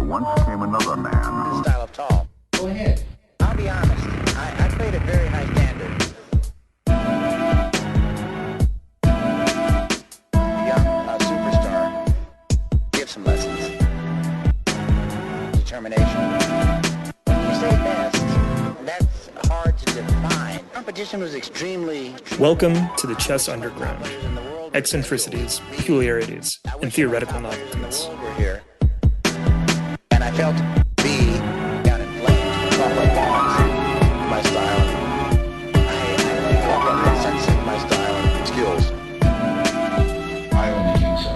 once came another man. Style of tall. Go ahead. I'll be honest. I played at very high standard. Young superstar. Give some lessons. Determination. When you say best, that's hard to define. Competition was extremely. Welcome to the Chess Underground. Eccentricities, peculiarities, and theoretical novelties. Here. And I felt be down in flames, not like bonds. My style. I felt that sense of my style and skills. I only think so.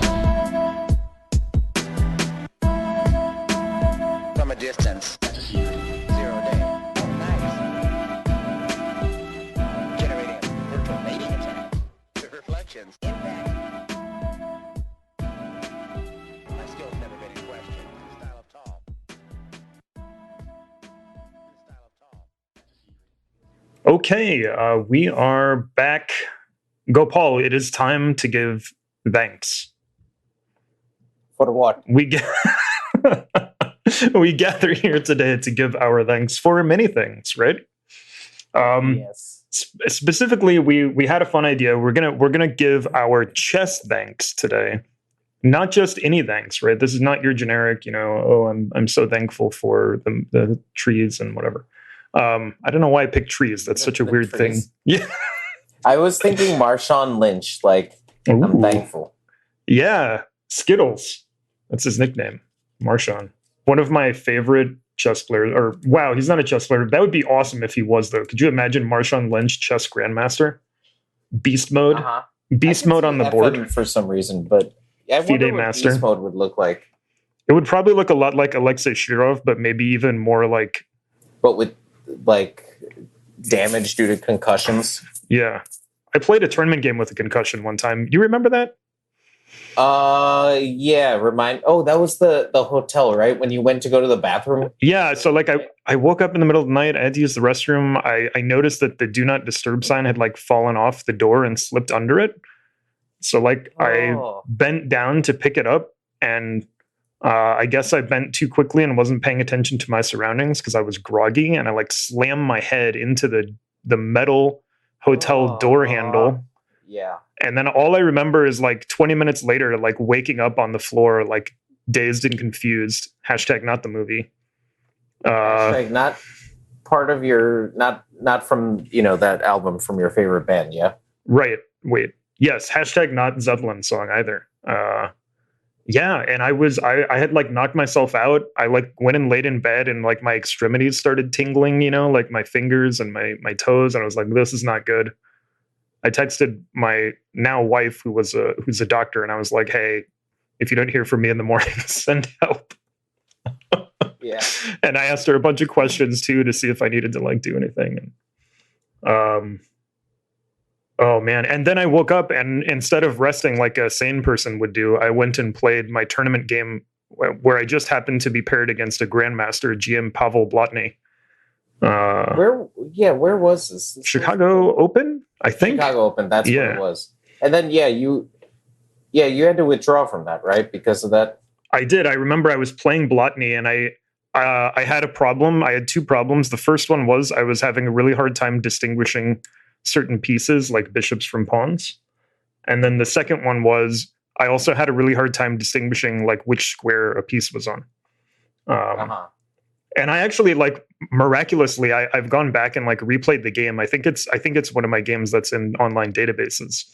From a distance. That's a secret. 0 day. Oh, nice. Generating a virtual mating attack. The reflections. Impact. My skills never been in question. Style of tall. Style of tall. Okay, we are back. Gopal, it is time to give thanks. For what? We gather here today to give our thanks for many things, right? Yes. Specifically, we had a fun idea. We're gonna give our chess thanks today. Not just any thanks, right? This is not your generic, I'm so thankful for the trees and whatever. I don't know why I picked trees. That's such a The weird thing. trees. Yeah. I was thinking Marshawn Lynch, I'm Ooh. thankful. Yeah. Skittles. That's his nickname. Marshawn. One of my favorite chess players. Or, wow, he's not a chess player. That would be awesome if he was, though. Could you imagine Marshawn Lynch, chess grandmaster? Beast mode. Uh-huh. Beast mode on the board. For some reason, but I FIDE wonder what master. Beast mode would look like, It would probably look a lot like Alexei Shirov, but maybe even more like, but with damage due to concussions. yeah. I played a tournament game with a concussion one time. You remember that? Yeah. That was the hotel, right? When you went to go to the bathroom. Yeah, so I woke up in the middle of the night. I had to use the restroom. I noticed that the do not disturb sign had fallen off the door and slipped under it. So I bent down to pick it up, and I guess I bent too quickly and wasn't paying attention to my surroundings because I was groggy, and I slammed my head into the metal hotel door handle. Yeah. And then all I remember is 20 minutes later, waking up on the floor, dazed and confused. Hashtag not the movie. Hashtag not part of your not from that album from your favorite band, yeah. Right. Wait. Yes. Hashtag not Zeppelin song either. Yeah. And I had knocked myself out. I went and laid in bed and my extremities started tingling, my fingers and my toes. And I was like, this is not good. I texted my now wife, who's a doctor, and I was like, "Hey, if you don't hear from me in the morning, send help." Yeah. And I asked her a bunch of questions too to see if I needed to do anything. And, oh man! And then I woke up, and instead of resting like a sane person would do, I went and played my tournament game where I just happened to be paired against a grandmaster, GM Pavel Blotny. Where was this? Chicago Open, I think. Chicago Open, that's what it was. And then you had to withdraw from that, right? Because of that. I did. I remember I was playing Blotny, and I had a problem. I had two problems. The first one was I was having a really hard time distinguishing certain pieces, like bishops from pawns. And then the second one was I also had a really hard time distinguishing which square a piece was on. And I actually miraculously, I've gone back and replayed the game. I think it's one of my games that's in online databases.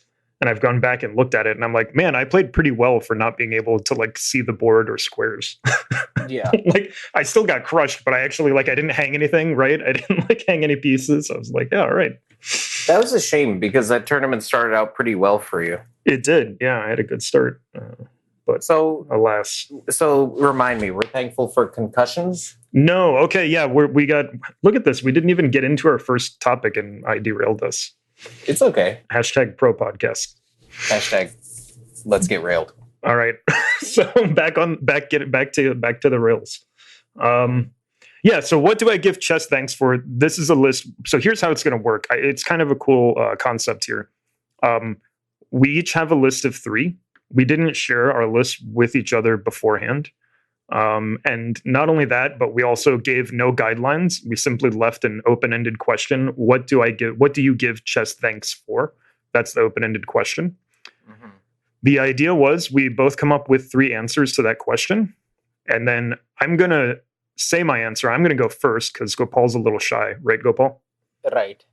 And I've gone back and looked at it, and I'm like, man, I played pretty well for not being able to see the board or squares. Yeah. I still got crushed, but I actually I didn't hang anything, right? I didn't hang any pieces. I was like, yeah, all right. That was a shame because that tournament started out pretty well for you. It did. Yeah, I had a good start. But alas. So remind me, we're thankful for concussions? No. Okay. Yeah. We got, look at this. We didn't even get into our first topic and I derailed us. It's okay. Hashtag pro podcast. Hashtag let's get railed. All right. So back to the rails. Yeah. So what do I give chess thanks for? This is a list. So here's how it's going to work. It's kind of a cool concept here. We each have a list of 3. We didn't share our list with each other beforehand. And not only that, but we also gave no guidelines. We simply left an open-ended question. What do you give chess thanks for? That's the open-ended question. Mm-hmm. The idea was we both come up with 3 answers to that question. And then I'm going to say my answer. I'm going to go first because Gopal's a little shy. Right, Gopal? Right.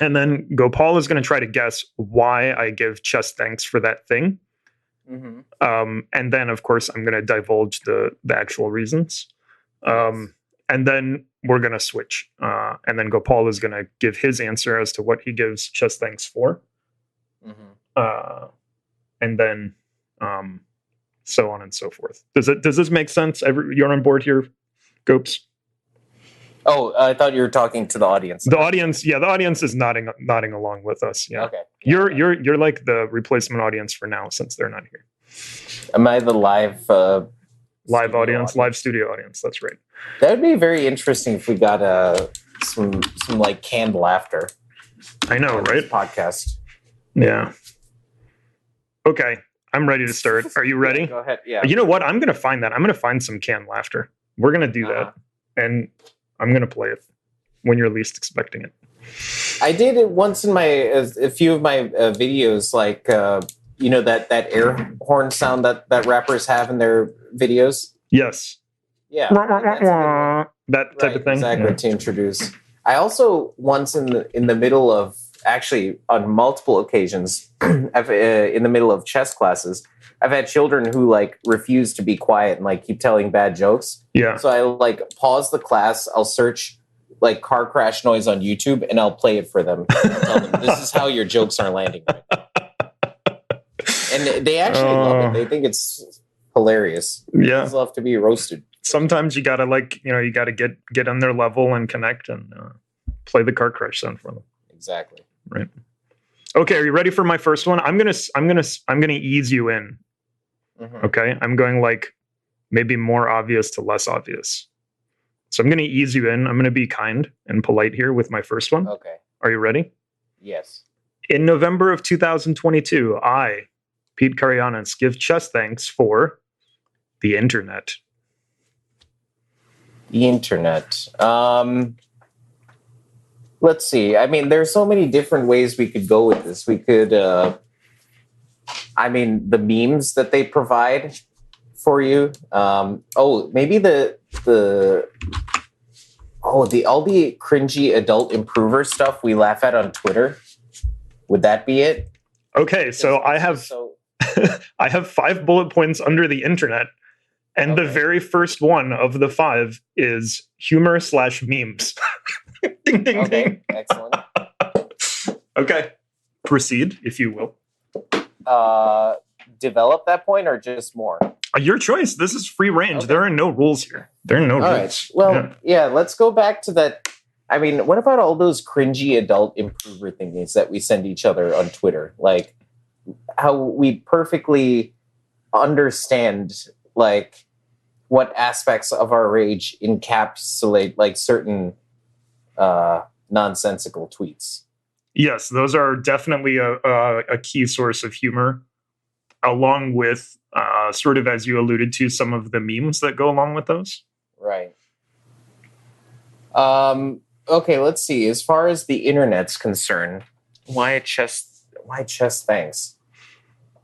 And then Gopal is going to try to guess why I give chess thanks for that thing. Mm-hmm. And then, of course, I'm going to divulge the actual reasons. Yes. And then we're going to switch. And then Gopal is going to give his answer as to what he gives chess thanks for. Mm-hmm. And then so on and so forth. Does this make sense? You're on board here, Gopes? Oh, I thought you were talking to the audience. The audience is nodding along with us. Yeah. Okay. You're like the replacement audience for now since they're not here. Am I the live audience, live studio audience? That's right. That would be very interesting if we got some like canned laughter. I know, right? Podcast. Yeah. Okay, I'm ready to start. Are you ready? Yeah, go ahead. Yeah. You know what? I'm going to find that. I'm going to find some canned laughter. We're going to do that, and I'm going to play it when you're least expecting it. I did it once in a few of my videos, like that air horn sound that rappers have in their videos. Yes. Yeah. That type of thing. Exactly. Yeah. To introduce. I also once in the middle of, actually on multiple occasions, in the middle of chess classes, I've had children who like refuse to be quiet and like keep telling bad jokes. Yeah. So I like pause the class. I'll search like car crash noise on YouTube and I'll play it for them. And tell them this is how your jokes are landing. And they actually love it. They think it's hilarious. Yeah. Kids love to be roasted. Sometimes you gotta you gotta get on their level and connect and play the car crash sound for them. Exactly. Right. Okay, are you ready for my first one? I'm gonna ease you in. Mm-hmm. Okay, I'm going like maybe more obvious to less obvious. So I'm gonna ease you in. I'm gonna be kind and polite here with my first one. Okay. Are you ready? Yes. In November of 2022, I, Pete Karayanis, give chess thanks for the internet. The internet. Let's see. I mean, there's so many different ways we could go with this. We could, the memes that they provide for you. Maybe all the cringy adult improver stuff we laugh at on Twitter. Would that be it? Okay, so I have I have 5 bullet points under the internet, and the very first one of the 5 is humor / memes. Ding, ding, ding. Excellent. Okay, proceed if you will. Develop that point or just more? Your choice. This is free range. Okay. There are no rules here. There are no rules. Right. Well, yeah, let's go back to that. I mean, what about all those cringy adult improver thingies that we send each other on Twitter? Like how we perfectly understand like what aspects of our rage encapsulate like certain nonsensical tweets. Yes, those are definitely a key source of humor, along with sort of, as you alluded to, some of the memes that go along with those. Right. Okay, let's see. As far as the internet's concerned, why chess thanks?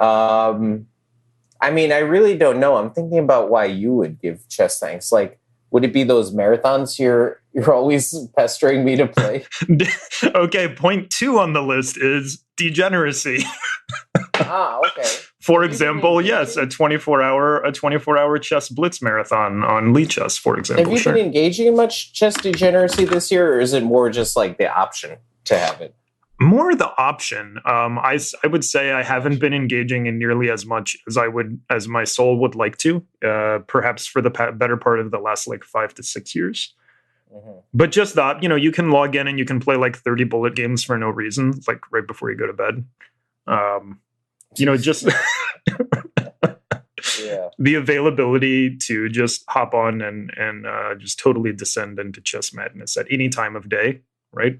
I mean, I really don't know. I'm thinking about why you would give chess thanks. Like, would it be those marathons you're always pestering me to play? Okay, point 2 on the list is degeneracy. Okay. For example, yes, a 24-hour chess blitz marathon on Lee Chess, for example. Have you been engaging in much chess degeneracy this year, or is it more just like the option to have it? More the option. I would say I haven't been engaging in nearly as much as my soul would like to. Perhaps for the better part of the last like 5 to 6 years. Mm-hmm. But just that, you can log in and you can play like 30 bullet games for no reason, like right before you go to bed. Just yeah. The availability to just hop on and just totally descend into chess madness at any time of day, right?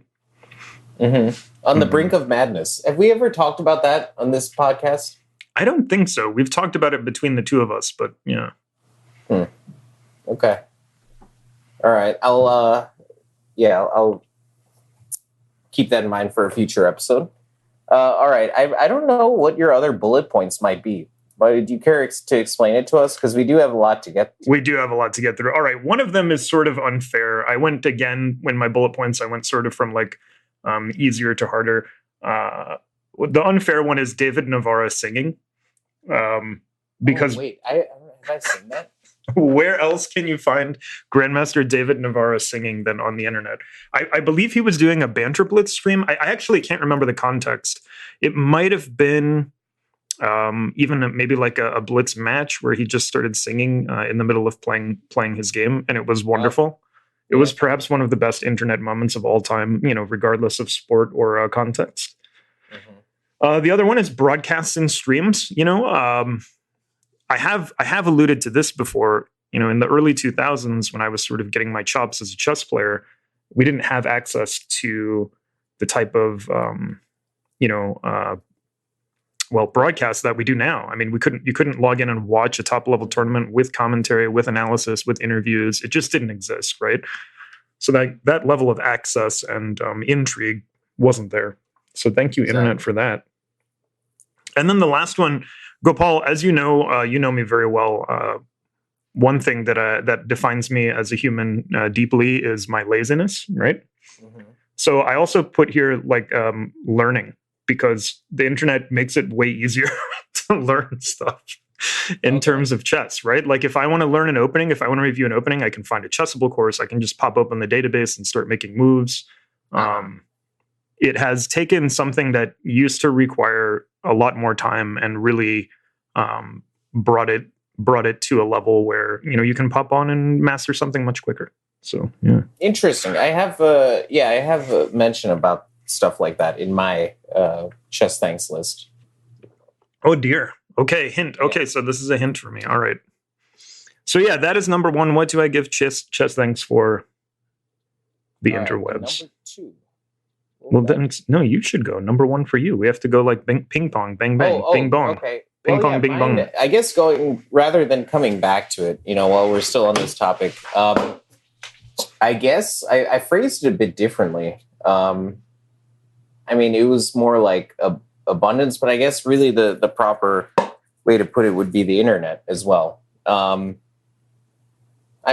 Mm-hmm. On the brink of madness. Have we ever talked about that on this podcast? I don't think so. We've talked about it between the two of us, but yeah. Okay. All right. I'll keep that in mind for a future episode. All right. I don't know what your other bullet points might be, but do you care to explain it to us? Because we do have a lot to get to. We do have a lot to get through. All right. One of them is sort of unfair. I went again when my bullet points, I went sort of from like easier to harder. The unfair one is David Navarra singing. Because wait, have I seen that? where else can you find Grandmaster David Navarra singing than on the internet? I believe he was doing a Banter Blitz stream. I actually can't remember the context. It might have been even maybe like a Blitz match where he just started singing in the middle of playing his game, and it was wonderful. It was perhaps one of the best internet moments of all time, regardless of sport or context. The other one is broadcasts and streams. I have alluded to this before. In the early 2000s, when I was sort of getting my chops as a chess player, we didn't have access to the type of broadcasts that we do now. I mean, you couldn't log in and watch a top level tournament with commentary, with analysis, with interviews. It just didn't exist, right? So that level of access and intrigue wasn't there. So thank you, Internet, for that. And then the last one, Gopal, as you know me very well. One thing that defines me as a human deeply is my laziness, right? Mm-hmm. So I also put here like learning, because the internet makes it way easier to learn stuff in terms of chess, right? Like if I want to learn an opening, if I want to review an opening, I can find a Chessable course. I can just pop open the database and start making moves. It has taken something that used to require a lot more time and really brought it to a level where you can pop on and master something much quicker. So yeah, interesting. I have a mention about stuff like that in my chess thanks list. Oh dear. Okay, hint. Okay, so this is a hint for me. All right. So yeah, that is number one. What do I give chess thanks for? The interwebs. Number two. Well, then no, you should go. Number one for you. We have to go like ping pong, bang bang, bing bong. Okay. Ping pong, bing bong. I guess rather than coming back to it, while we're still on this topic, I guess I phrased it a bit differently. I mean, it was more like abundance, but I guess really the proper way to put it would be the internet as well. I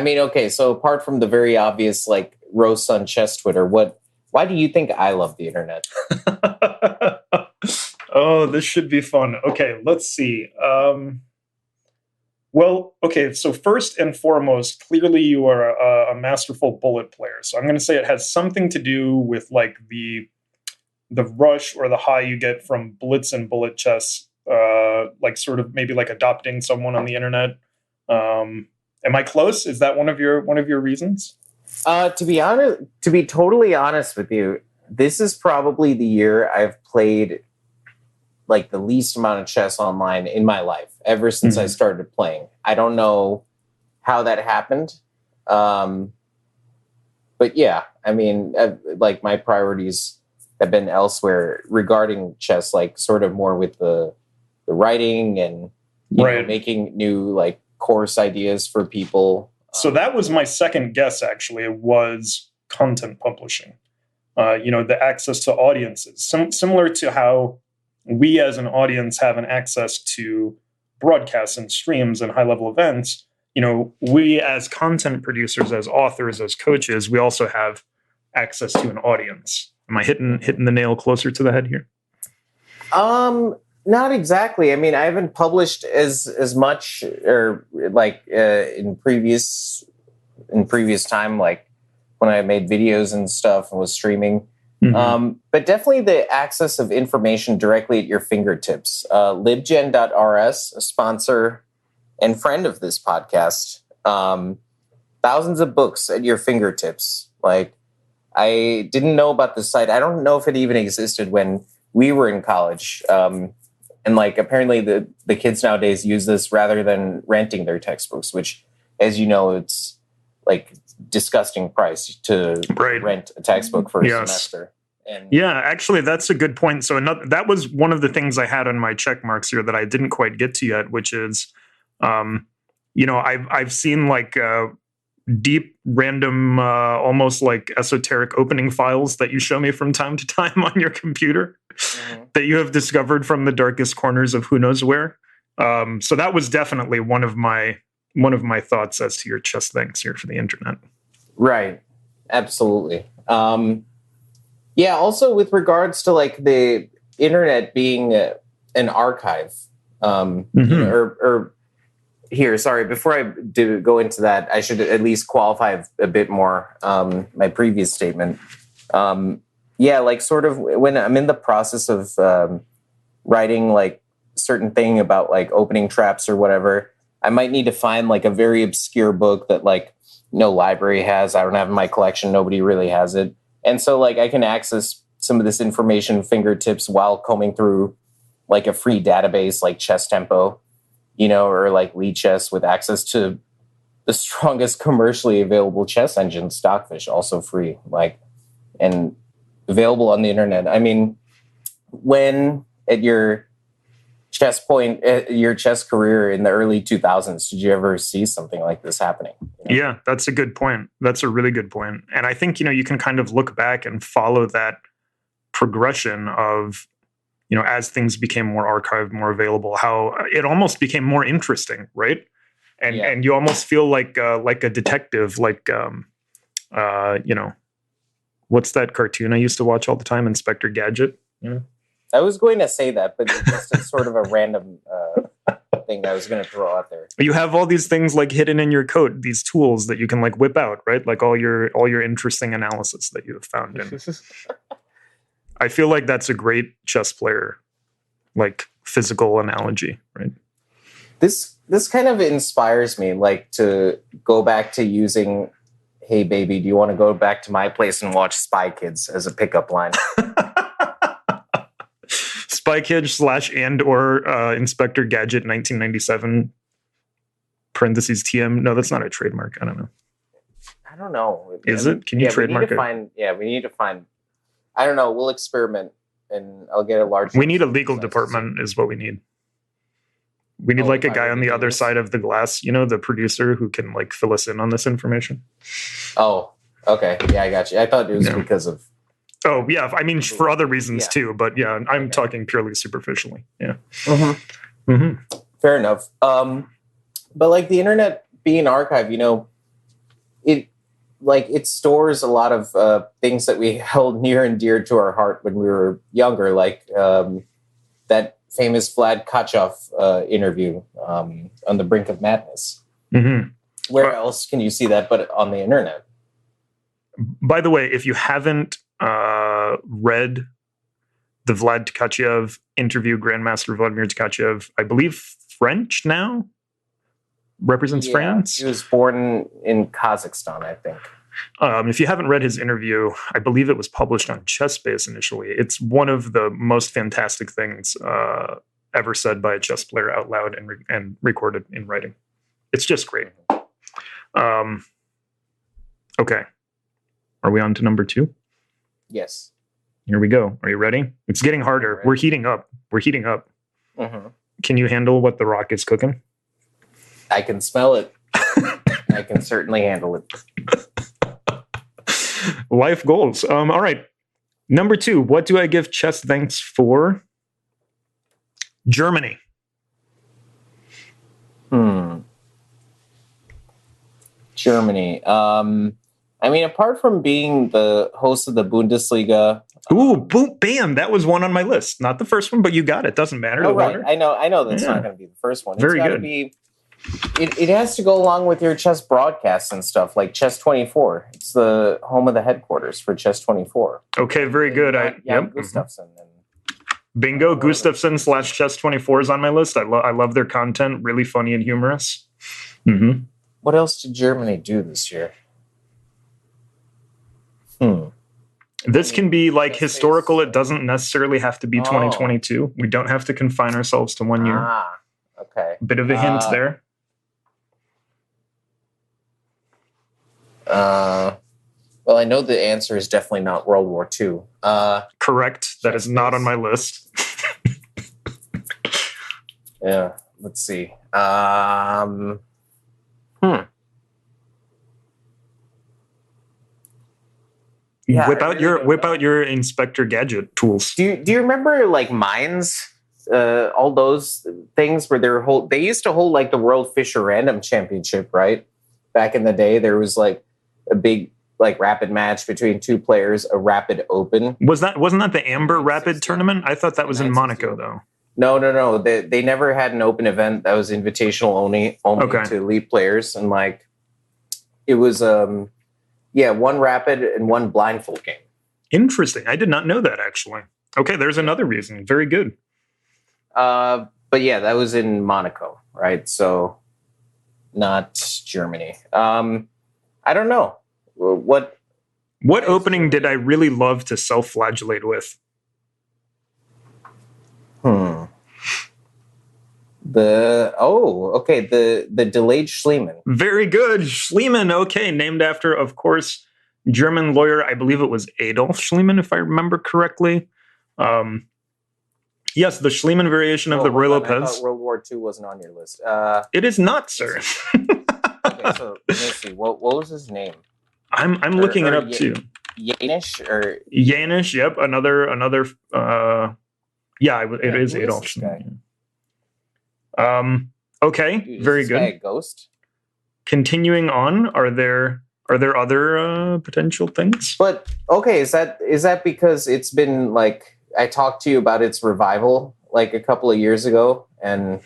mean, okay, so apart from the very obvious, like, roast on chess Twitter, why do you think I love the internet? Oh, this should be fun. Okay, let's see. Well, okay, so first and foremost, clearly you are a masterful bullet player. So I'm going to say it has something to do with like the rush or the high you get from blitz and bullet chess, like sort of maybe like adopting someone on the internet. Am I close? Is that one of your reasons? To be totally honest with you, this is probably the year I've played like the least amount of chess online in my life ever since I started playing. I don't know how that happened. But yeah, I mean, like my priorities have been elsewhere regarding chess, like sort of more with the writing and you know, making new like course ideas for people. So that was my second guess, actually. It was content publishing. The access to audiences. Similar to how we as an audience have an access to broadcasts and streams and high-level events, we as content producers, as authors, as coaches, we also have access to an audience. Am I hitting the nail closer to the head here? Not exactly. I mean, I haven't published as much or like in previous time, like when I made videos and stuff and was streaming. But definitely the access of information directly at your fingertips. Libgen.rs, a sponsor and friend of this podcast. Thousands of books at your fingertips. Like, I didn't know about this site. I don't know if it even existed when we were in college. And like apparently the kids nowadays use this rather than renting their textbooks, which, as you know, it's like disgusting price to rent a textbook for a semester. And yeah, actually, that's a good point. So that was one of the things I had on my check marks here that I didn't quite get to yet, which is, I've seen like deep, random, almost like esoteric opening files that you show me from time to time on your computer that you have discovered from the darkest corners of who knows where. So that was definitely one of my thoughts as to your chest thanks here for the internet. Right. Absolutely. Yeah. Also, with regards to like the internet being an archive, you know, or here, sorry, before I do go into that, I should at least qualify a bit more my previous statement. Yeah, like sort of when I'm in the process of writing like certain thing about like opening traps or whatever, I might need to find like a very obscure book that like no library has. I don't have in my collection. Nobody really has it. And so like I can access some of this information fingertips while combing through like a free database like Chess Tempo, you know, or like Lee Chess with access to the strongest commercially available chess engine, Stockfish, also free, like, and available on the internet. I mean, when at your your chess career in the early 2000s, did you ever see something like this happening? You know? Yeah, that's a good point. That's a really good point. And I think, you know, you can kind of look back and follow that progression of, you know, as things became more archived, more available, how it almost became more interesting, right? And you almost feel like a detective, like you know, what's that cartoon I used to watch all the time, Inspector Gadget? You know? I was going to say that, but it's just a sort of a random thing I was going to throw out there. You have all these things like hidden in your coat, these tools that you can like whip out, right? Like all your interesting analysis that you have found in. I feel like that's a great chess player, like physical analogy, right? This kind of inspires me, like to go back to using, "Hey baby, do you want to go back to my place and watch Spy Kids" as a pickup line? Spy Kids / and or Inspector Gadget 1997 parentheses TM. No, that's not a trademark. I don't know. I don't know. Is it? Can you trademark it? We need to find. I don't know. We'll experiment, and I'll get a large. We need a legal department, is what we need. We need like a guy on the other side of the glass, you know, the producer who can like fill us in on this information. Oh, okay. Yeah, I got you. I thought it was because of. Oh, yeah. I mean, for other reasons too, but yeah, I'm talking purely superficially. Yeah. Fair enough. But like the internet being an archive, you know, it stores a lot of things that we held near and dear to our heart when we were younger, like that famous Vlad Kachov interview on the brink of madness. Where else can you see that but on the internet? By the way, if you haven't read the Vlad Tkachev interview, Grandmaster Vladimir Tkachev, I believe French now, represents France. He was born in Kazakhstan, I think. If you haven't read his interview, I believe it was published on ChessBase initially. It's one of the most fantastic things ever said by a chess player out loud and recorded in writing. It's just great. Okay. Are we on to number 2? Yes. Here we go. Are you ready? It's getting harder. Right. We're heating up. Can you handle what the rock is cooking? I can smell it. I can certainly handle it. Life goals. All right. Number 2. What do I give chess thanks for? Germany. Germany. I mean, apart from being the host of the Bundesliga. Ooh, boom, bam. That was one on my list. Not the first one, but you got it. Doesn't matter. Oh, right. I know that's not going to be the first one. Very good. It has to go along with your chess broadcasts and stuff, like Chess 24. It's the home of the headquarters for Chess 24. Okay, very good. Gustafsson. Bingo. Gustafsson / Chess 24 is on my list. I love their content. Really funny and humorous. What else did Germany do this year? This can be like historical. It doesn't necessarily have to be 2022. We don't have to confine ourselves to 1 year. Okay. Bit of a hint there. Well, I know the answer is definitely not World War II. Correct. That is not on my list. Yeah. Let's see. Yeah, whip I out really don't know. your Inspector Gadget tools. Do you remember like mines? All those things where they used to hold like the World Fisher Random Championship, right? Back in the day, there was like a big like rapid match between two players, a rapid open. Wasn't that the Amber 960. Rapid tournament? I thought that was in 960 Monaco open. though. No. They never had an open event. That was invitational only Okay. to elite players, and like it was one rapid and one blindfold game. Interesting. I did not know that actually. Okay, there's another reason. Very good. But yeah, that was in Monaco, right? So not Germany. I don't know what opening did I really love to self-flagellate with? The delayed Schliemann. Very good. Schliemann, okay, named after, of course, German lawyer, I believe it was Adolf Schliemann, if I remember correctly. Yes, the Schliemann variation of the Ruy I Lopez. thought World War II wasn't on your list. It is not, sir. Okay, so let me see. What was his name? I'm looking it up too. Yanish or Yanish, yep, another it is who Adolf is this guy? Schliemann. Okay, Dude, is very this guy good. a ghost? Continuing on, are there other potential things? But okay, is that because it's been like I talked to you about its revival like a couple of years ago, and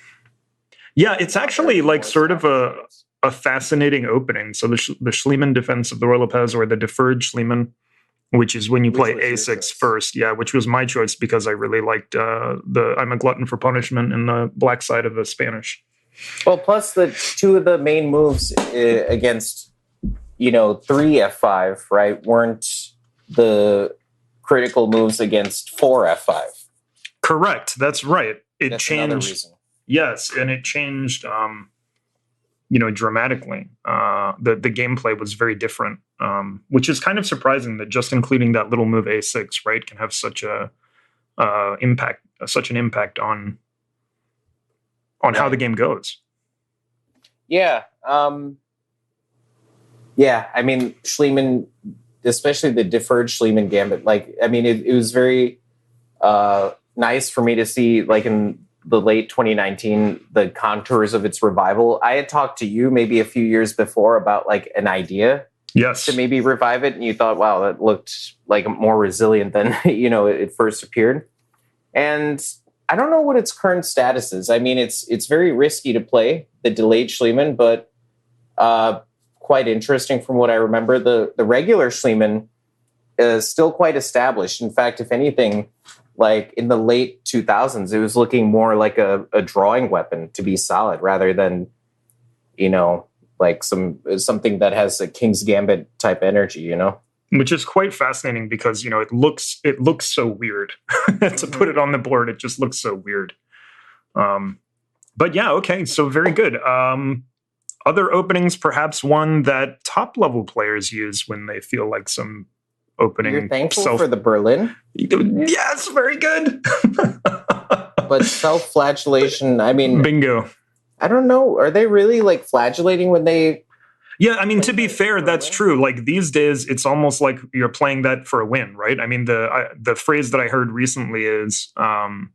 yeah, it's actually like sort of a fascinating opening. So the Schliemann defense of the Ruy Lopez, or the deferred Schliemann, which is when you play was your A6 choice? first, yeah, which was my choice because I really liked the I'm a glutton for punishment and the black side of the Spanish. Well, plus the two of the main moves against 3 F5, right, weren't the critical moves against 4 F5. Correct. That's right. That's another reason. Yes, and it changed dramatically. The gameplay was very different, which is kind of surprising that just including that little move A6, right, can have such an impact on how the game goes. Yeah. I mean, Schliemann, especially the deferred Schliemann gambit, like, I mean, it was very nice for me to see, like, in the late 2019, the contours of its revival. I had talked to you maybe a few years before about, like, an idea Yes. to maybe revive it, and you thought, wow, that looked like more resilient than, it first appeared. And I don't know what its current status is. I mean, it's very risky to play the delayed Schliemann, but quite interesting from what I remember. The regular Schliemann is still quite established. In fact, if anything, like in the late 2000s, it was looking more like a drawing weapon to be solid rather than, like something that has a King's Gambit type energy, Which is quite fascinating because, it looks so weird to put it on the board. It just looks so weird. But yeah, okay. So very good. Other openings, perhaps one that top level players use when they feel like some opening. You're thankful for the Berlin? Yes, very good. But self-flagellation, I mean, bingo. I don't know. Are they really like flagellating when they? Yeah, I mean, to be fair, that's true. Like these days, it's almost like you're playing that for a win, right? I mean, the phrase that I heard recently is, and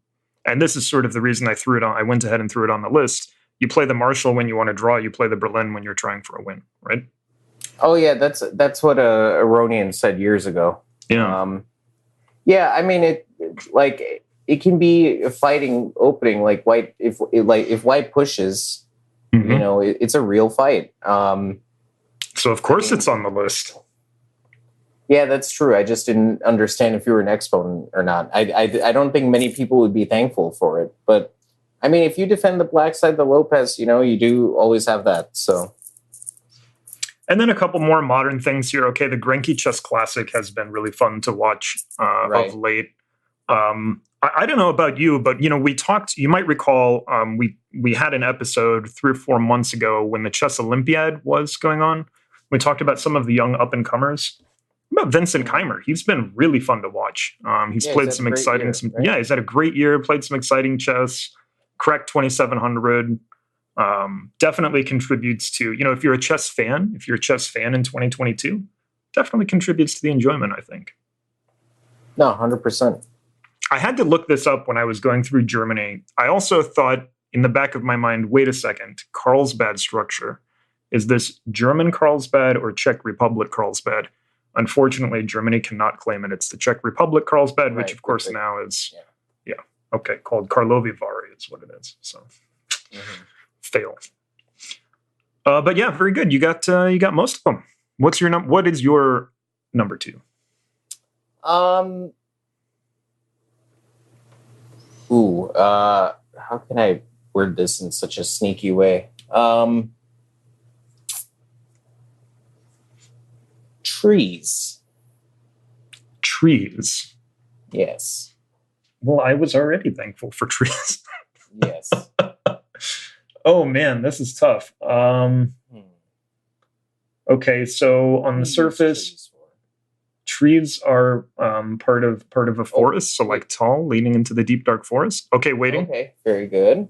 this is sort of the reason I threw it on. I went ahead and threw it on the list. You play the Marshall when you want to draw. You play the Berlin when you're trying for a win, right? Oh yeah, that's what Aronian said years ago. Yeah. Yeah, I mean it can be a fighting opening. Like white, if white pushes, it's a real fight. So of course it's on the list. Yeah, that's true. I just didn't understand if you were an exponent or not. I don't think many people would be thankful for it. But I mean, if you defend the black side, the Lopez, you do always have that. So. And then a couple more modern things here. Okay, the Grenke Chess Classic has been really fun to watch of late. I don't know about you, but we talked. You might recall we had an episode 3 or 4 months ago when the Chess Olympiad was going on. We talked about some of the young up and comers. About Vincent Keimer, he's been really fun to watch. He's played some exciting. Right? He's had a great year. Played some exciting chess. Cracked 2700. Definitely contributes to if you're a chess fan in 2022, definitely contributes to the enjoyment, I think. No, 100%. I had to look this up when I was going through Germany. I also thought in the back of my mind, wait a second, Carlsbad structure. Is this German Carlsbad or Czech Republic Carlsbad? Unfortunately, Germany cannot claim it. It's the Czech Republic Carlsbad, which Right, of course right. now is, Yeah. okay, called Karlovy Vary is what it is. So, fail. But yeah, very good. You got most of them. What is your number 2? How can I word this in such a sneaky way? Trees. Trees. Yes. Well, I was already thankful for trees. Yes. Oh man, this is tough. Okay, so on the surface, trees are part of a forest, so like tall, leading into the deep dark forest. Okay, waiting. Okay, very good.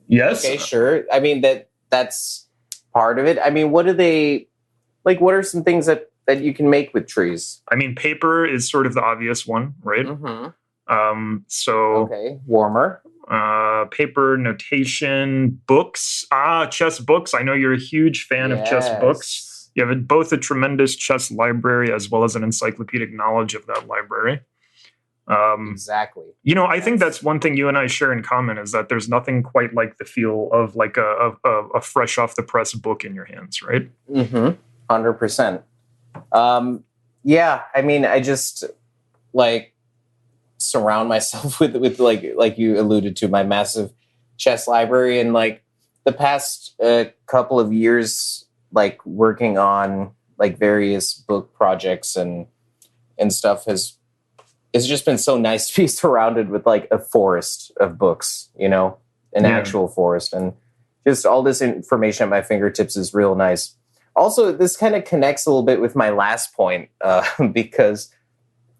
Yes. Okay, sure. I mean that's part of it. I mean, what are some things that you can make with trees? I mean, paper is sort of the obvious one, right? So okay, warmer. Paper, notation, books. Chess books. I know you're a huge fan of chess books. You have both a tremendous chess library as well as an encyclopedic knowledge of that library. Exactly. I think that's one thing you and I share in common is that there's nothing quite like the feel of like a fresh off the press book in your hands, right? 100%. Yeah, I mean, I just like surround myself with like you alluded to, my massive chess library, and like the past couple of years, like working on like various book projects and stuff it's just been so nice to be surrounded with like a forest of books, an actual forest, and just all this information at my fingertips is real nice. Also, this kind of connects a little bit with my last point, because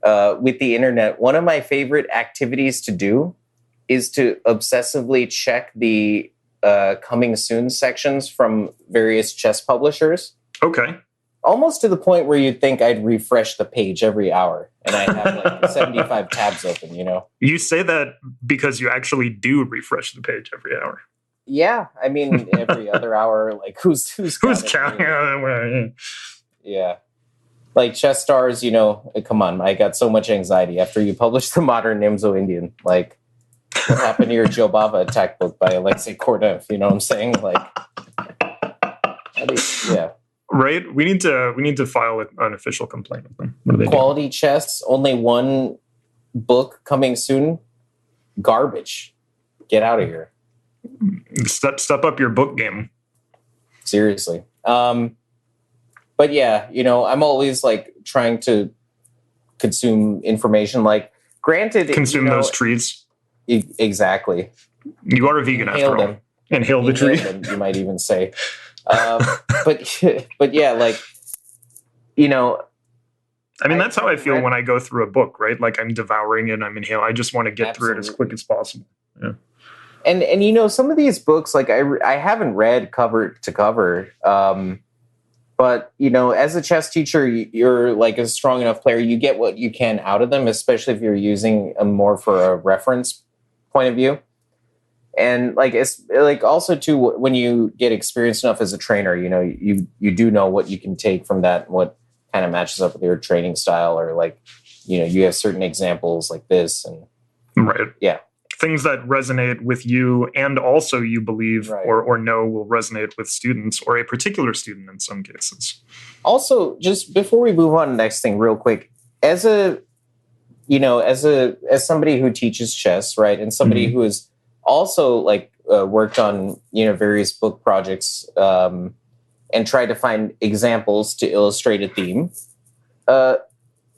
with the internet, one of my favorite activities to do is to obsessively check the coming soon sections from various chess publishers. Okay. Almost to the point where you'd think I'd refresh the page every hour and I have like 75 tabs open, You say that because you actually do refresh the page every hour. Yeah, I mean every other hour. Like who's counting? Yeah, like Chess Stars. Come on, I got so much anxiety after you published the Modern Nimzo Indian. Like, what happened to your Jobava attack book by Alexei Kornev? You know what I'm saying? Like, yeah. Right. We need to file an official complaint with them. What do they Quality Chess. Only one book coming soon. Garbage. Get out of here. Step up your book game. Seriously. But yeah, I'm always like trying to consume information. Like, granted, consume those trees. Exactly. You are a vegan after all. Inhale the tree. You might even say. But yeah, like, I mean, that's how I feel when I go through a book, right? Like I'm devouring it. I'm inhaling. I just want to get through it as quick as possible. Yeah. And some of these books, like I haven't read cover to cover, but as a chess teacher, you're like a strong enough player. You get what you can out of them, especially if you're using them more for a reference point of view. And like it's like also too, when you get experienced enough as a trainer, you do know what you can take from that, what kind of matches up with your training style, or like you have certain examples like this, and right, yeah. Things that resonate with you and also you believe or know will resonate with students or a particular student in some cases. Also, just before we move on to the next thing real quick, as somebody who teaches chess, right, and somebody who has also like worked on various book projects and tried to find examples to illustrate a theme,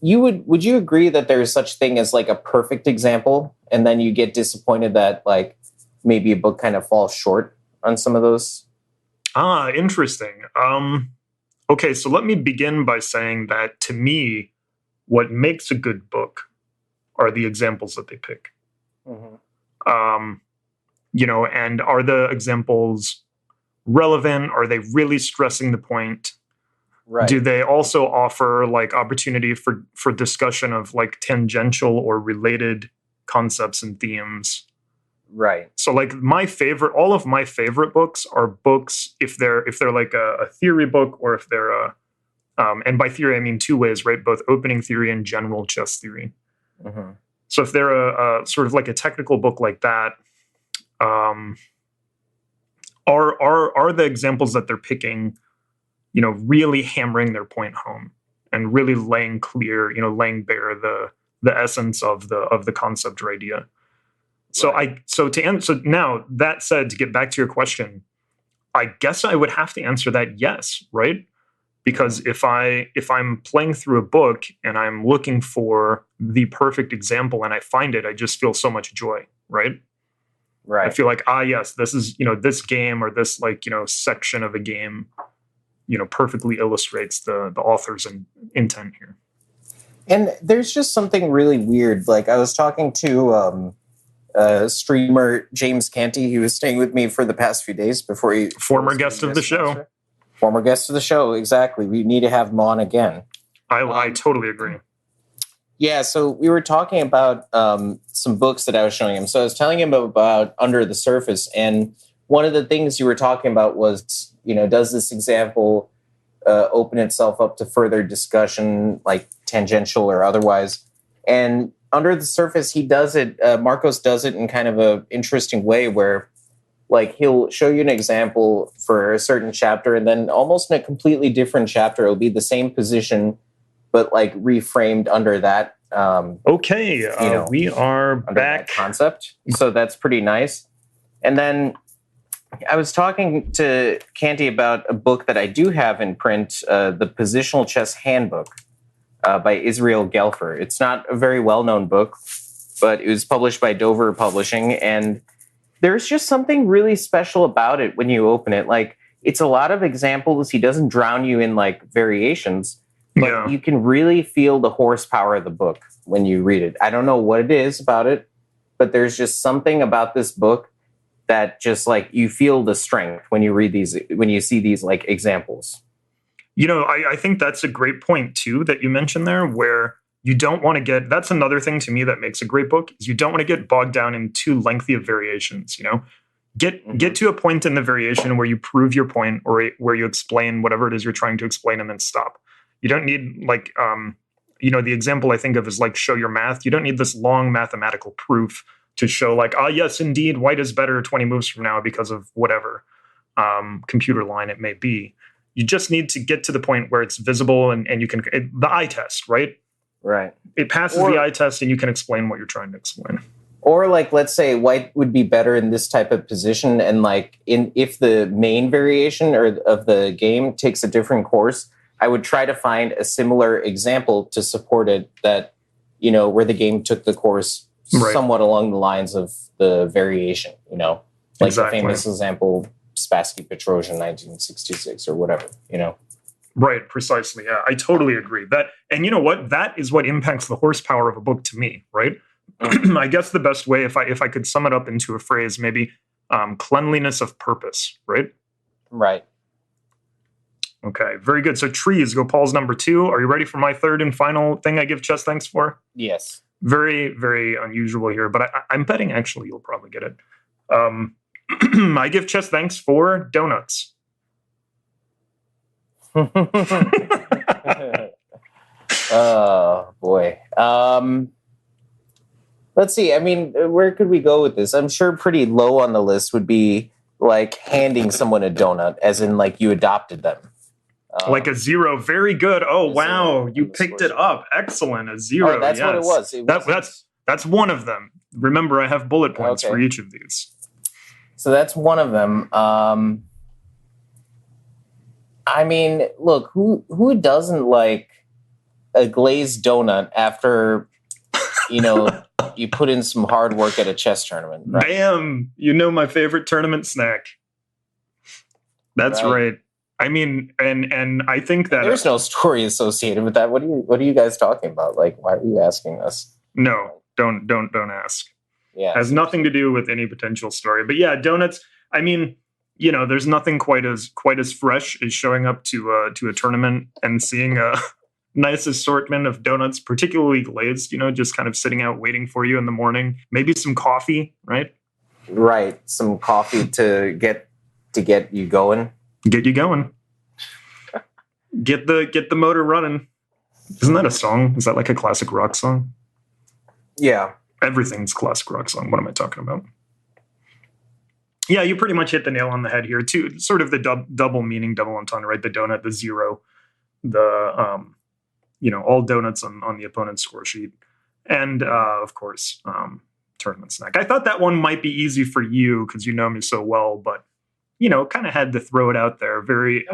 would you agree that there is such thing as like a perfect example, and then you get disappointed that like maybe a book kind of falls short on some of those? Interesting. Okay, so let me begin by saying that to me, what makes a good book are the examples that they pick. And are the examples relevant? Are they really stressing the point? Right. Do they also offer like opportunity for discussion of like tangential or related concepts and themes? Right. So like all of my favorite books are books if they're like a theory book, or if they're a and by theory I mean two ways, right? Both opening theory and general chess theory. Mm-hmm. So if they're a sort of like a technical book like that, are the examples that they're picking, really hammering their point home and really laying bare the essence of the concept or idea. So Right. so now that said, to get back to your question, I guess I would have to answer that yes, right? Because if I'm playing through a book and I'm looking for the perfect example and I find it, I just feel so much joy, right? I Right. feel like, yes, this is, this game or this section of a game, perfectly illustrates the author's intent here. And there's just something really weird. Like I was talking to streamer James Canty. He was staying with me for the past few days before he Former guest of the show. Former guest of the show, exactly. We need to have him on again. I totally agree. Yeah, so we were talking about some books that I was showing him. So I was telling him about Under the Surface, and one of the things you were talking about was, does this example open itself up to further discussion, like tangential or otherwise? And Under the Surface, he does it. Marcos does it in kind of a interesting way, where like he'll show you an example for a certain chapter, and then almost in a completely different chapter, it'll be the same position, but like reframed under that. Okay, we are back. Concept. So that's pretty nice. And then I was talking to Canty about a book that I do have in print, the Positional Chess Handbook by Israel Gelfer. It's not a very well-known book, but it was published by Dover Publishing, and there's just something really special about it when you open it. Like, it's a lot of examples. He doesn't drown you in like variations, but you can really feel the horsepower of the book when you read it. I don't know what it is about it, but there's just something about this book that just like you feel the strength when you read these, when you see these like examples. I think that's a great point too that you mentioned there, where you don't want to that's another thing to me that makes a great book, is you don't want to get bogged down in too lengthy of variations. Get to a point in the variation where you prove your point, or where you explain whatever it is you're trying to explain, and then stop. You don't need like the example I think of is like show your math. You don't need this long mathematical proof to show like, yes, indeed, white is better 20 moves from now because of whatever computer line it may be. You just need to get to the point where it's visible and you can, the eye test, right? Right. It passes the eye test and you can explain what you're trying to explain. Or like, let's say white would be better in this type of position. And like if the main variation or of the game takes a different course, I would try to find a similar example to support it that, where the game took the course somewhat along the lines of the variation, like exactly. The famous example, Spassky Petrosian 1966 or whatever, Right, precisely. Yeah, I totally agree. That, and you know what? That is what impacts the horsepower of a book to me, right? I guess the best way, if I could sum it up into a phrase, maybe cleanliness of purpose, right? Right. Okay, very good. So trees, Gopal's number 2. Are you ready for my third and final thing I give chess thanks for? Yes. Very, very unusual here, but I'm betting actually you'll probably get it. I give chess thanks for donuts. Oh, boy. Let's see. I mean, where could we go with this? I'm sure pretty low on the list would be like handing someone a donut, as in like you adopted them. Like a 0. Very good. Oh, wow. You picked it up. Excellent. A 0. Oh, that's what it was. That's one of them. Remember, I have bullet points for each of these. So that's one of them. I mean, look, who doesn't like a glazed donut after, you put in some hard work at a chess tournament? Right? Bam! My favorite tournament snack. That's right. I mean, and I think that there's no story associated with that. What are you guys talking about? Like, why are you asking us? No, don't ask. Yeah, has nothing to do with any potential story. But yeah, donuts. I mean, there's nothing quite as fresh as showing up to a tournament and seeing a nice assortment of donuts, particularly glazed, just kind of sitting out waiting for you in the morning. Maybe some coffee, right? Right, some coffee to get you going. Get you going. Get the motor running. Isn't that a song? Is that like a classic rock song? Yeah. Everything's classic rock song. What am I talking about? Yeah, you pretty much hit the nail on the head here too. Sort of the double meaning, double entendre, right? The donut, the zero, the all donuts on the opponent's score sheet, and of course, tournament snack. I thought that one might be easy for you because you know me so well, but kind of had to throw it out there. Very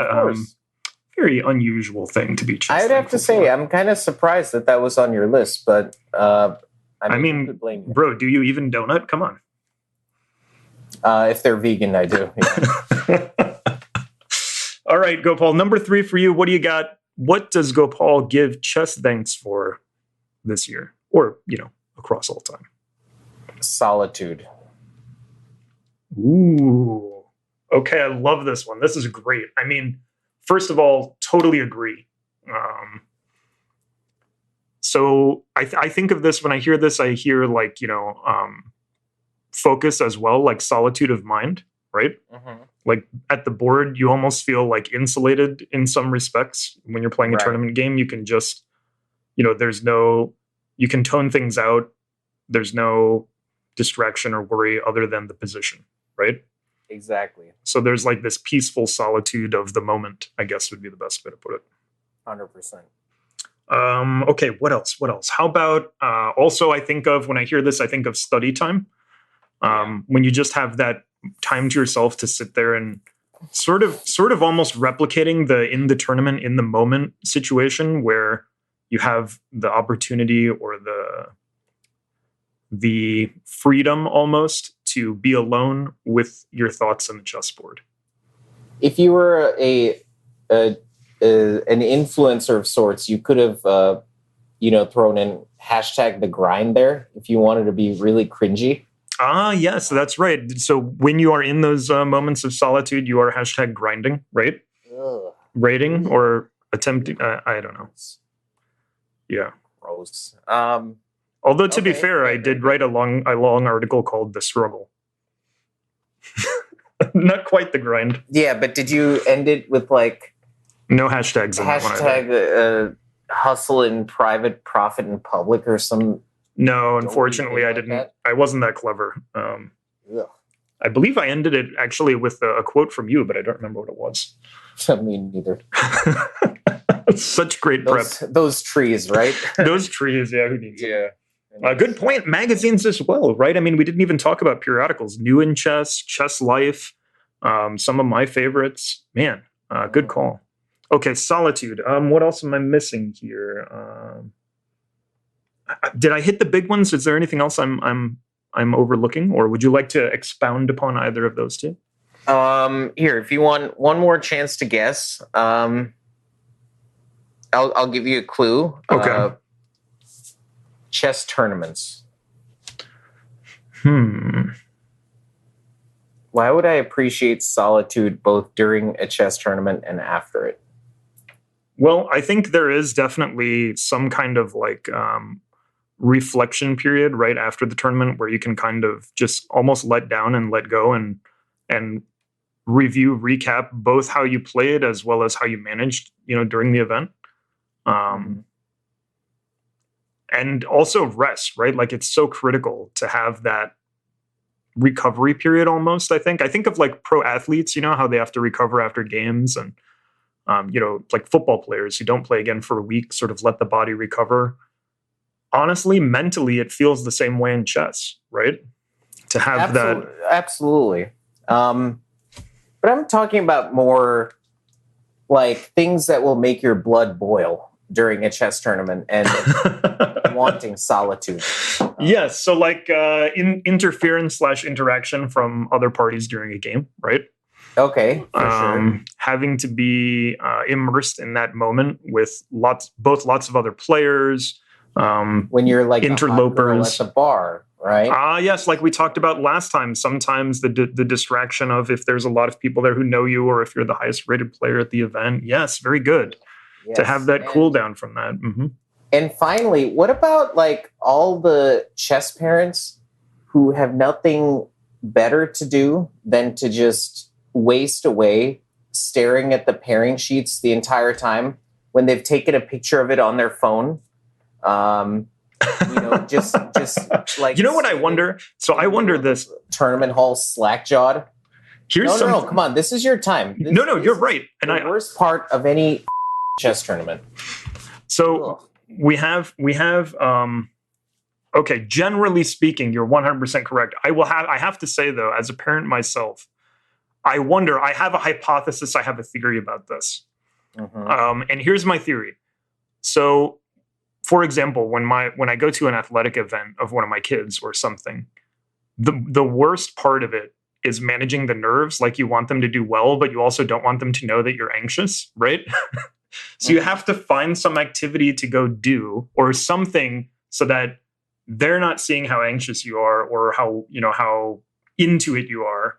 very unusual thing to be. I'd have to say I'm kind of surprised that was on your list, but I mean, who could blame you? Bro, do you even donut? Come on. If they're vegan, I do. Yeah. All right, Gopal. Number 3 for you. What do you got? What does Gopal give chess thanks for this year, or across all time? Solitude. Ooh. Okay, I love this one. This is great. I mean, first of all, totally agree. So I think of this when I hear this. I hear like focus as well, like solitude of mind, right? Mm-hmm. Like at the board, you almost feel like insulated in some respects. When you're playing a tournament game, you can just, you can tone things out. There's no distraction or worry other than the position, right? Exactly. So there's like this peaceful solitude of the moment, I guess would be the best way to put it. 100%. Okay, what else? How about, also I think of, when I hear this, I think of study time. When you just have that time to yourself to sit there and sort of almost replicating the in the tournament, in the moment situation where you have the opportunity or the freedom almost to be alone with your thoughts on the chessboard. If you were an influencer of sorts, you could have thrown in hashtag the grind there if you wanted to be really cringy. Yes, that's right. So when you are in those moments of solitude, you are hashtag grinding, right? Ugh. Rating or attempting. I don't know. Yeah. Gross. Although to be fair, I did write a long article called "The Struggle." Not quite the grind. Yeah, but did you end it with like no hashtags? In hashtag hustle in private, profit in public, or some? No, unfortunately, I didn't. I wasn't that clever. I believe I ended it actually with a quote from you, but I don't remember what it was. Me neither. Such great prep. Those trees, right? Those trees, yeah. Who needs it? Good point. Magazines as well, right? I mean, we didn't even talk about periodicals. New in Chess, Chess Life, some of my favorites. Man, good call. Okay, solitude. What else am I missing here? Did I hit the big ones? Is there anything else I'm overlooking, or would you like to expound upon either of those two? Here, if you want one more chance to guess, I'll give you a clue. Okay. Chess tournaments. Why would I appreciate solitude both during a chess tournament and after it? Well, I think there is definitely some kind of like reflection period right after the tournament where you can kind of just almost let down and let go and review, recap both how you played as well as how you managed, during the event. And also rest, right? Like it's so critical to have that recovery period almost, I think. I think of like pro athletes, how they have to recover after games and, like football players who don't play again for a week, sort of let the body recover. Honestly, mentally, it feels the same way in chess, right? To have that. Absolutely. But I'm talking about more like things that will make your blood boil during a chess tournament and wanting solitude. Yes. So like interference / interaction from other parties during a game, right? Okay. For sure. Having to be immersed in that moment with lots of other players. When you're like interlopers at the bar right? Yes, like we talked about last time. Sometimes the distraction of if there's a lot of people there who know you, or if you're the highest rated player at the event. Yes, very good to have that cooldown from that. Mm-hmm. And finally, what about like all the chess parents who have nothing better to do than to just waste away staring at the pairing sheets the entire time when they've taken a picture of it on their phone? Just like, you know what I wonder? So I wonder this tournament hall slack-jawed. No, come on, this is your time. No, you're right. And the worst part of any chess tournament. So we have okay, generally speaking, you're 100% correct. I have to say though, as a parent myself, I wonder, I have a hypothesis, I have a theory about this. Mm-hmm. And here's my theory. So, for example, when I go to an athletic event of one of my kids or something, the worst part of it is managing the nerves. Like, you want them to do well, but you also don't want them to know that you're anxious, right? So you have to find some activity to go do, or something, so that they're not seeing how anxious you are or how into it you are,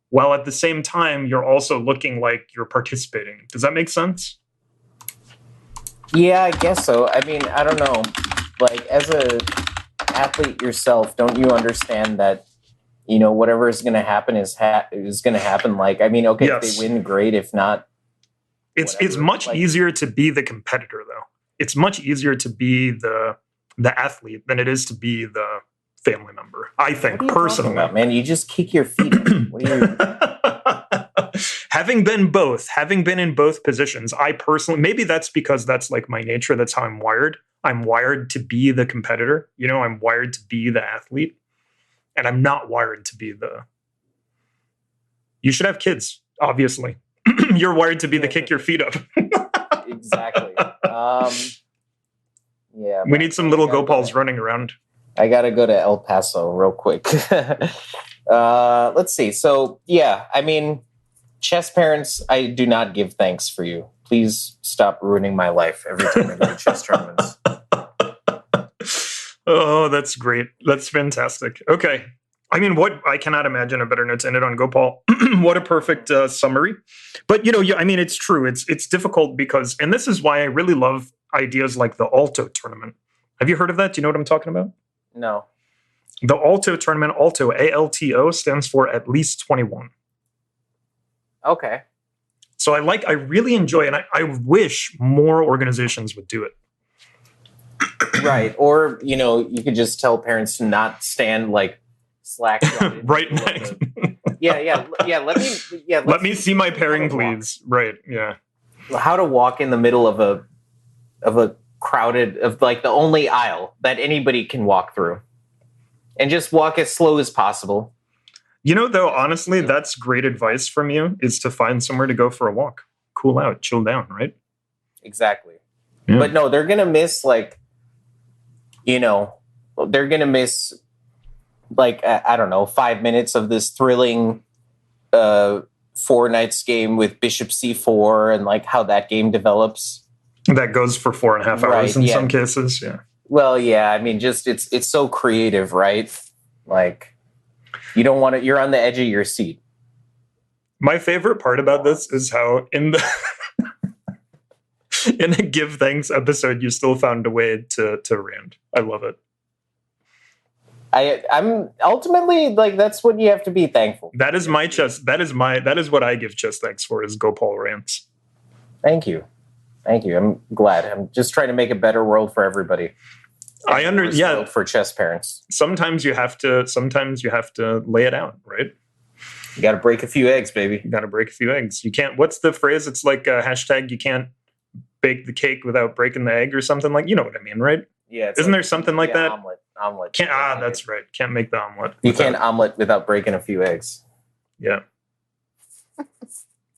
while at the same time you're also looking like you're participating. Does that make sense? Yeah, I guess so. I mean, I don't know. Like, as a athlete yourself, don't you understand that, whatever is going to happen is going to happen? Like, I mean, okay, yes. If they win, great. If not, it's much easier to be the competitor, though. It's much easier to be the athlete than it is to be the family member. I think, personally. About, man, you just kick your feet in. What are you? Having been in both positions, I personally, maybe that's because that's like my nature. That's how I'm wired. I'm wired to be the competitor. I'm wired to be the athlete, and I'm not wired to be you should have kids, obviously. You're wired to be the kick your feet up. Exactly. Yeah. We need some little Gopals running around. I got to go to El Paso real quick. Let's see. So, yeah, I mean, chess parents, I do not give thanks for you. Please stop ruining my life every time I go to chess tournaments. Oh, that's great. That's fantastic. Okay. I mean, I cannot imagine a better note to end it on, Gopal. What a perfect summary. But, I mean, it's true. It's difficult because, and this is why I really love ideas like the Alto tournament. Have you heard of that? Do you know what I'm talking about? No. The Alto tournament, Alto, ALTO, stands for at least 21. Okay. So I really enjoy it. And I wish more organizations would do it. Right. Or, you could just tell parents to not stand like slack. Right. Yeah. Let me see my pairing, please. Right. Yeah. How to walk in the middle of a crowded, of like the only aisle that anybody can walk through, and just walk as slow as possible. Though, honestly, that's great advice from you, is to find somewhere to go for a walk, cool out, chill down, right? Exactly. Yeah. But no, they're going to miss they're going to miss I don't know, 5 minutes of this thrilling 4 knights game with bishop c4 and like how that game develops. That goes for 4.5 hours in some cases. Yeah. Well, yeah. I mean, just it's so creative, right? Like, you don't want to. You're on the edge of your seat. My favorite part about this is how in the Give Thanks episode, you still found a way to rant. I love it. I'm ultimately like, that's what you have to be thankful. That is my chess. That is what I give chess thanks for, is Gopal rants. Thank you. I'm glad. I'm just trying to make a better world for everybody. Yeah. For chess parents. Sometimes you have to lay it out, right? You got to break a few eggs, baby. You got to break a few eggs. You can't. What's the phrase? It's like a hashtag. You can't bake the cake without breaking the egg, or something like. You know what I mean, right? Yeah. Isn't there something like that? Omelet. That's right. Can't make the omelet. You can't omelet without breaking a few eggs. Yeah.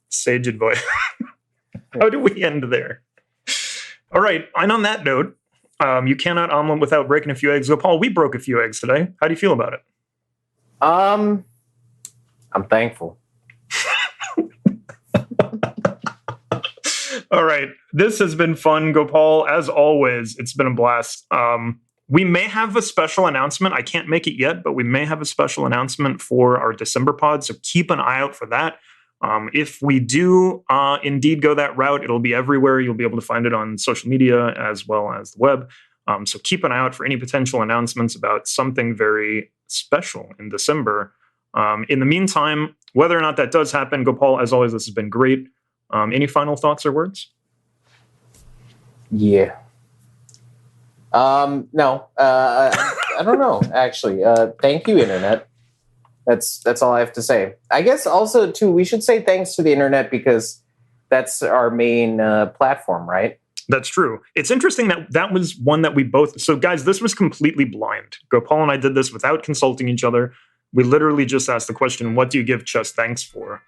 Sage advice. How do we end there? All right. And on that note, you cannot omelet without breaking a few eggs. So, Paul, we broke a few eggs today. How do you feel about it? I'm thankful. All right. This has been fun, Gopal. As always, it's been a blast. we may have a special announcement. I can't make it yet, but we may have a special announcement for our December pod. So keep an eye out for that. If we do indeed go that route, it'll be everywhere. You'll be able to find it on social media as well as the web. So keep an eye out for any potential announcements about something very special in December. In the meantime, whether or not that does happen, Gopal, as always, this has been great. Any final thoughts or words? Yeah. No, I don't know, actually. Thank you, Internet. That's all I have to say. I guess also, too, we should say thanks to the Internet because that's our main platform, right? That's true. It's interesting that was one that we both... So, guys, this was completely blind. Gopal and I did this without consulting each other. We literally just asked the question, what do you give Chess thanks for?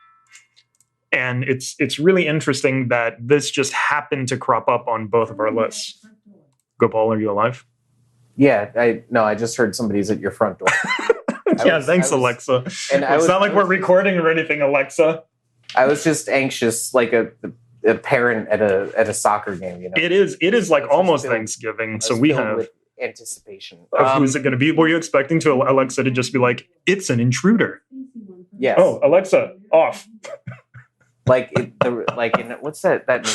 And it's really interesting that this just happened to crop up on both of our lists. Gopal, are you alive? Yeah, I just heard somebody's at your front door. Thanks, Alexa. And it's not like we're recording or anything, Alexa. I was just anxious, like a parent at a soccer game. You know, it is like almost Thanksgiving, so we have with anticipation. Who's it going to be? Were you expecting to Alexa to just be like, "It's an intruder"? Yes. Oh, Alexa, off. Like in what's that movie?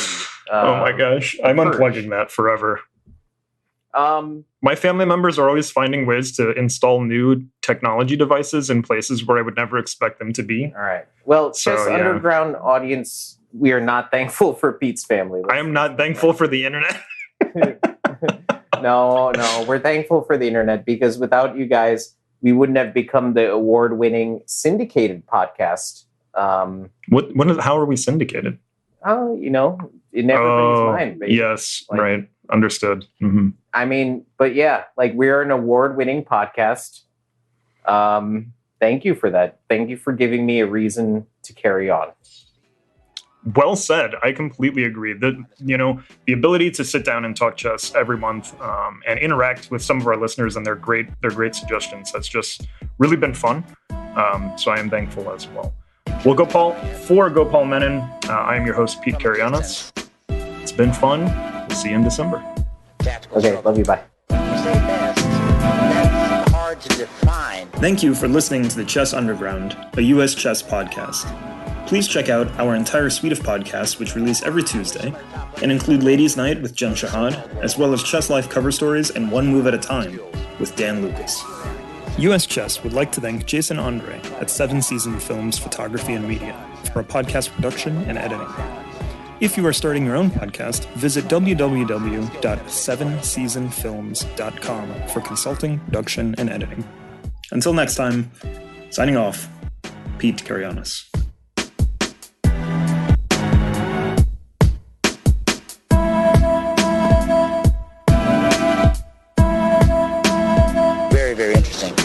Oh my gosh, I'm unplugging that forever. My family members are always finding ways to install new technology devices in places where I would never expect them to be. All right. Well, Chess Underground audience, we are not thankful for Pete's family. I am not thankful for the internet. No, we're thankful for the internet because without you guys, we wouldn't have become the award-winning syndicated podcast. How are we syndicated? In everybody's mind. Basically. Yes, right. Understood. Mm-hmm. I mean, but yeah, like we're an award-winning podcast. Thank you for that. Thank you for giving me a reason to carry on. Well said. I completely agree. The ability to sit down and talk chess every month and interact with some of our listeners and their great suggestions, that's just really been fun. So I am thankful as well. Well, for Gopal Menon, I am your host, Pete Karianos. It's been fun. We'll see you in December. Okay, love you. Bye. That's hard to define. Thank you for listening to the Chess Underground, a U.S. chess podcast. Please check out our entire suite of podcasts, which release every Tuesday, and include Ladies' Night with Jen Shahad, as well as Chess Life cover stories and One Move at a Time with Dan Lucas. U.S. Chess would like to thank Jason Andre at 7 Season Films Photography and Media for our podcast production and editing. If you are starting your own podcast, visit www.7seasonfilms.com for consulting, production, and editing. Until next time, signing off, Pete Karianos. Very, very interesting.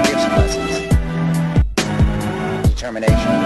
Gives lessons. Determination.